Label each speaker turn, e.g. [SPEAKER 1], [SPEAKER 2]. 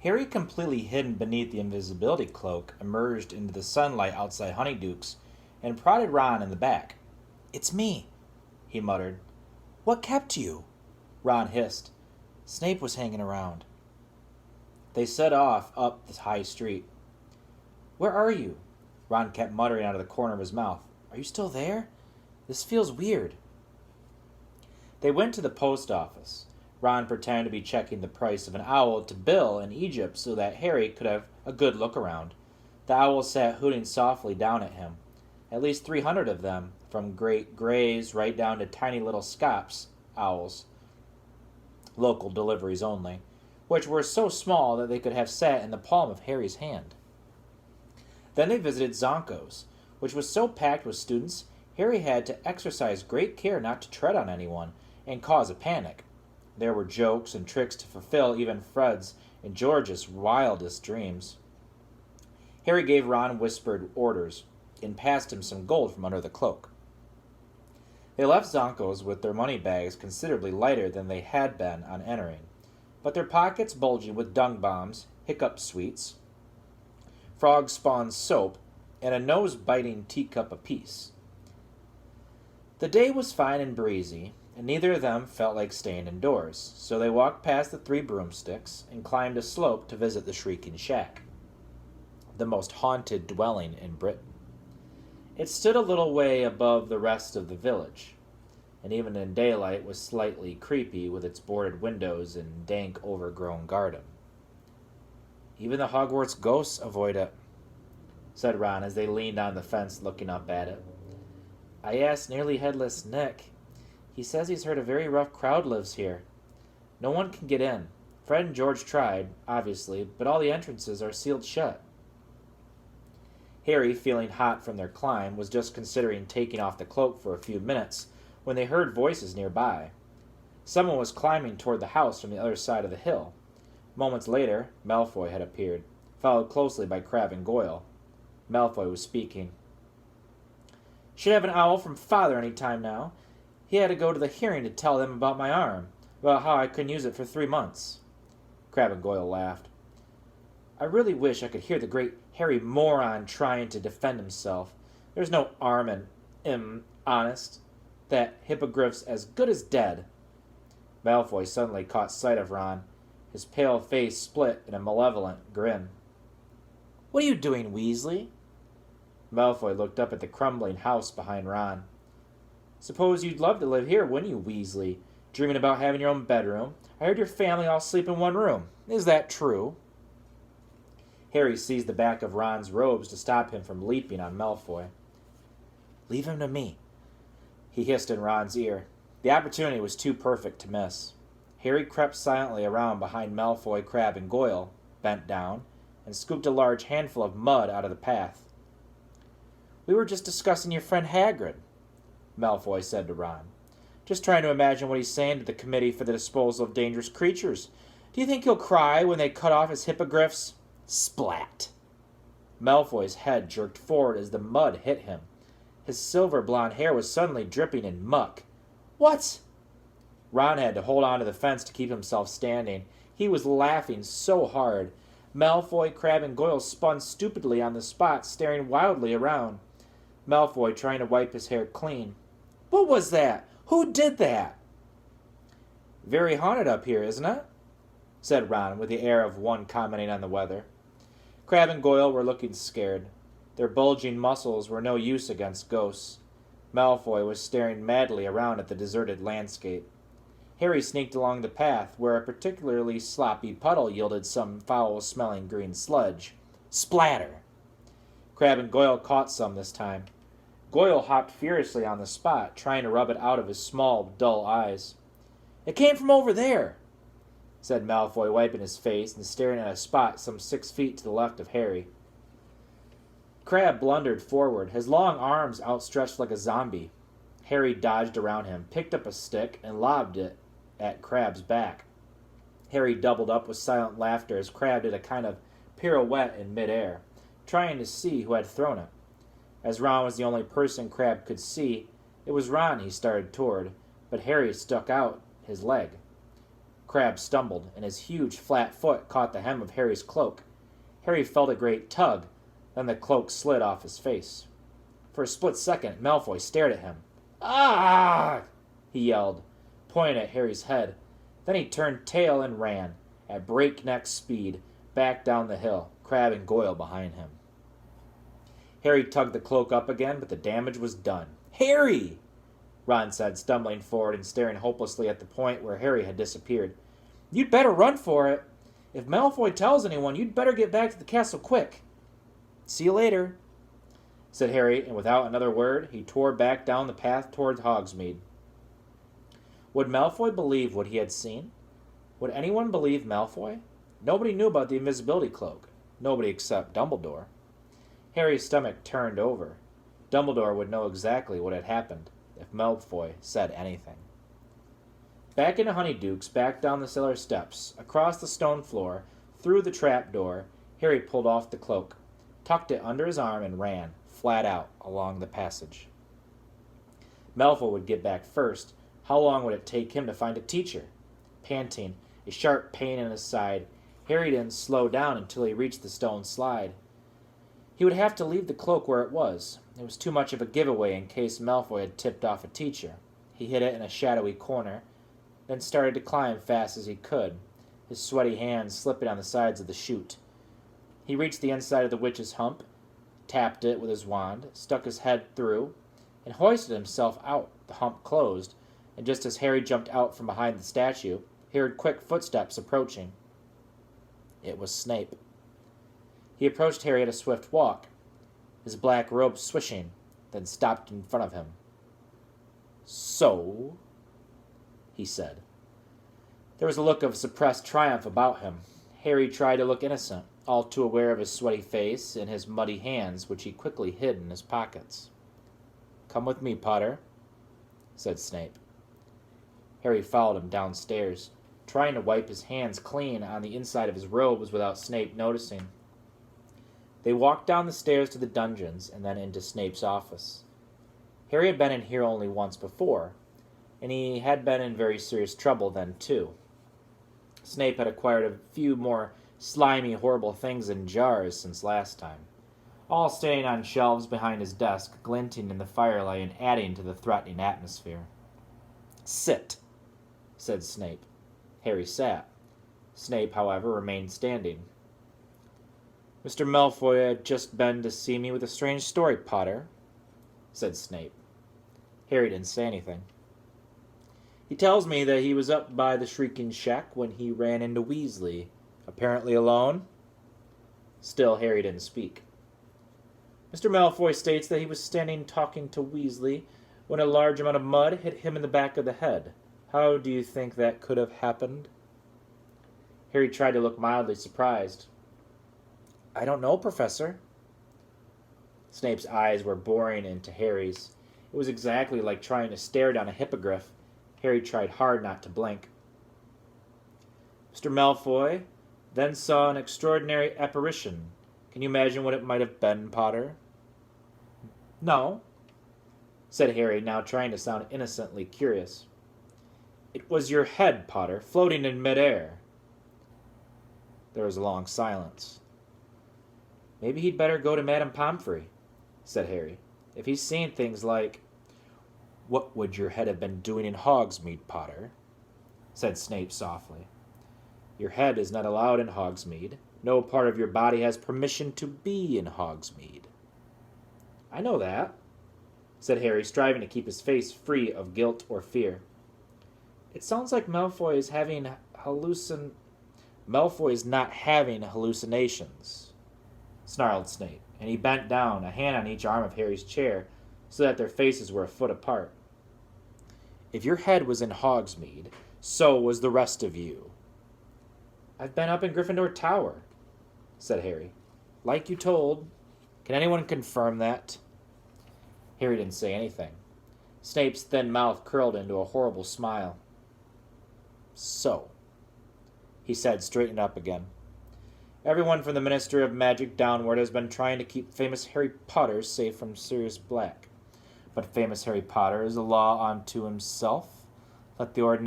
[SPEAKER 1] Harry, completely hidden beneath the invisibility cloak, emerged into the sunlight outside Honeyduke's and prodded Ron in the back. "It's me," he muttered. "What kept you?" Ron hissed. "Snape was hanging around." They set off up the high street. "Where are you?" Ron kept muttering out of the corner of his mouth. "Are you still there? This feels weird." They went to the post office. Ron pretended to be checking the price of an owl to Bill in Egypt so that Harry could have a good look around. The owls sat hooting softly down at him. At least 300 of them, from great grays right down to tiny little Scops owls, local deliveries only, which were so small that they could have sat in the palm of Harry's hand. Then they visited Zonko's, which was so packed with students, Harry had to exercise great care not to tread on anyone and cause a panic. There were jokes and tricks to fulfill even Fred's and George's wildest dreams. Harry gave Ron whispered orders and passed him some gold from under the cloak. They left Zonko's with their money bags considerably lighter than they had been on entering, but their pockets bulging with dung bombs, hiccup sweets, frog spawn soap, and a nose-biting teacup apiece. The day was fine and breezy, and neither of them felt like staying indoors, so they walked past the 3 broomsticks and climbed a slope to visit the Shrieking Shack, the most haunted dwelling in Britain. It stood a little way above the rest of the village, and even in daylight was slightly creepy with its boarded windows and dank, overgrown garden. "Even the Hogwarts ghosts avoid it," said Ron as they leaned on the fence looking up at it. "I asked Nearly Headless Nick. He says he's heard a very rough crowd lives here. No one can get in. Fred and George tried, obviously, but all the entrances are sealed shut." Harry, feeling hot from their climb, was just considering taking off the cloak for a few minutes when they heard voices nearby. Someone was climbing toward the house from the other side of the hill. Moments later, Malfoy had appeared, followed closely by Crabbe and Goyle. Malfoy was speaking. "Should have an owl from Father any time now. He had to go to the hearing to tell them about my arm, about how I couldn't use it for 3 months. Crabbe and Goyle laughed. "I really wish I could hear the great Harry moron trying to defend himself. There's no arm in honest. That hippogriff's as good as dead." Malfoy suddenly caught sight of Ron. His pale face split in a malevolent grin. "What are you doing, Weasley?" Malfoy looked up at the crumbling house behind Ron. "Suppose you'd love to live here, wouldn't you, Weasley? Dreaming about having your own bedroom. I heard your family all sleep in one room. Is that true?" Harry seized the back of Ron's robes to stop him from leaping on Malfoy. "Leave him to me," he hissed in Ron's ear. The opportunity was too perfect to miss. Harry crept silently around behind Malfoy, Crabbe, and Goyle, bent down, and scooped a large handful of mud out of the path. "We were just discussing your friend Hagrid," Malfoy said to Ron. "Just trying to imagine what he's saying to the Committee for the Disposal of Dangerous Creatures. Do you think he'll cry when they cut off his hippogriffs?" Splat! Malfoy's head jerked forward as the mud hit him. His silver blonde hair was suddenly dripping in muck. "What?" Ron had to hold on to the fence to keep himself standing. He was laughing so hard. Malfoy, Crabbe, and Goyle spun stupidly on the spot, staring wildly around. Malfoy trying to wipe his hair clean. "What was that? Who did that?" "Very haunted up here, isn't it?" said Ron with the air of one commenting on the weather. Crabbe and Goyle were looking scared. Their bulging muscles were no use against ghosts. Malfoy was staring madly around at the deserted landscape. Harry sneaked along the path, where a particularly sloppy puddle yielded some foul-smelling green sludge. Splatter! Crabbe and Goyle caught some this time. Goyle hopped furiously on the spot, trying to rub it out of his small, dull eyes. "It came from over there," said Malfoy, wiping his face and staring at a spot some 6 feet to the left of Harry. Crabbe blundered forward, his long arms outstretched like a zombie. Harry dodged around him, picked up a stick, and lobbed it at Crabbe's back. Harry doubled up with silent laughter as Crabbe did a kind of pirouette in midair, trying to see who had thrown it. As Ron was the only person Crabbe could see, it was Ron he started toward, but Harry stuck out his leg. Crabbe stumbled, and his huge flat foot caught the hem of Harry's cloak. Harry felt a great tug, then the cloak slid off his face. For a split second, Malfoy stared at him. "Ah!" he yelled, pointing at Harry's head. Then he turned tail and ran, at breakneck speed, back down the hill, Crabbe and Goyle behind him. Harry tugged the cloak up again, but the damage was done. "Harry!" Ron said, stumbling forward and staring hopelessly at the point where Harry had disappeared. "You'd better run for it. If Malfoy tells anyone, you'd better get back to the castle quick." "See you later," said Harry, and without another word, he tore back down the path towards Hogsmeade. Would Malfoy believe what he had seen? Would anyone believe Malfoy? Nobody knew about the invisibility cloak. Nobody except Dumbledore. Harry's stomach turned over. Dumbledore would know exactly what had happened if Malfoy said anything. Back into Honeyduke's, back down the cellar steps, across the stone floor, through the trap door, Harry pulled off the cloak, tucked it under his arm, and ran, flat out, along the passage. Malfoy would get back first. How long would it take him to find a teacher? Panting, a sharp pain in his side, Harry didn't slow down until he reached the stone slide. He would have to leave the cloak where it was. It was too much of a giveaway in case Malfoy had tipped off a teacher. He hid it in a shadowy corner, then started to climb fast as he could, his sweaty hands slipping on the sides of the chute. He reached the inside of the witch's hump, tapped it with his wand, stuck his head through, and hoisted himself out. The hump closed, and just as Harry jumped out from behind the statue, he heard quick footsteps approaching. It was Snape. He approached Harry at a swift walk, his black robe swishing, then stopped in front of him. "So?" he said. There was a look of suppressed triumph about him. Harry tried to look innocent, all too aware of his sweaty face and his muddy hands, which he quickly hid in his pockets. "Come with me, Potter," said Snape. Harry followed him downstairs, trying to wipe his hands clean on the inside of his robes without Snape noticing. They walked down the stairs to the dungeons and then into Snape's office. Harry had been in here only once before, and he had been in very serious trouble then too. Snape had acquired a few more slimy, horrible things in jars since last time, all staying on shelves behind his desk, glinting in the firelight and adding to the threatening atmosphere. "Sit," said Snape. Harry sat. Snape, however, remained standing. "Mr. Malfoy had just been to see me with a strange story, Potter," said Snape. Harry didn't say anything. "He tells me that he was up by the Shrieking Shack when he ran into Weasley, apparently alone." Still, Harry didn't speak. "Mr. Malfoy states that he was standing talking to Weasley when a large amount of mud hit him in the back of the head. How do you think that could have happened?" Harry tried to look mildly surprised. "I don't know, Professor." Snape's eyes were boring into Harry's. It was exactly like trying to stare down a hippogriff. Harry tried hard not to blink. "Mr. Malfoy then saw an extraordinary apparition. Can you imagine what it might have been, Potter?" "No," said Harry, now trying to sound innocently curious. "It was your head, Potter, floating in midair." There was a long silence. "Maybe he'd better go to Madame Pomfrey," said Harry. "If he's seen things like—" "What would your head have been doing in Hogsmeade, Potter?" said Snape softly. "Your head is not allowed in Hogsmeade. No part of your body has permission to be in Hogsmeade." "I know that," said Harry, striving to keep his face free of guilt or fear. "It sounds like Malfoy is having Malfoy is not having hallucinations," snarled Snape, and he bent down, a hand on each arm of Harry's chair, so that their faces were a foot apart. "If your head was in Hogsmeade, so was the rest of you." "I've been up in Gryffindor Tower," said Harry. "Like you told. Can anyone confirm that?" Harry didn't say anything. Snape's thin mouth curled into a horrible smile. "So," he said, straightening up again. "Everyone from the Minister of Magic downward has been trying to keep famous Harry Potter safe from Sirius Black. But famous Harry Potter is a law unto himself. Let the ordinary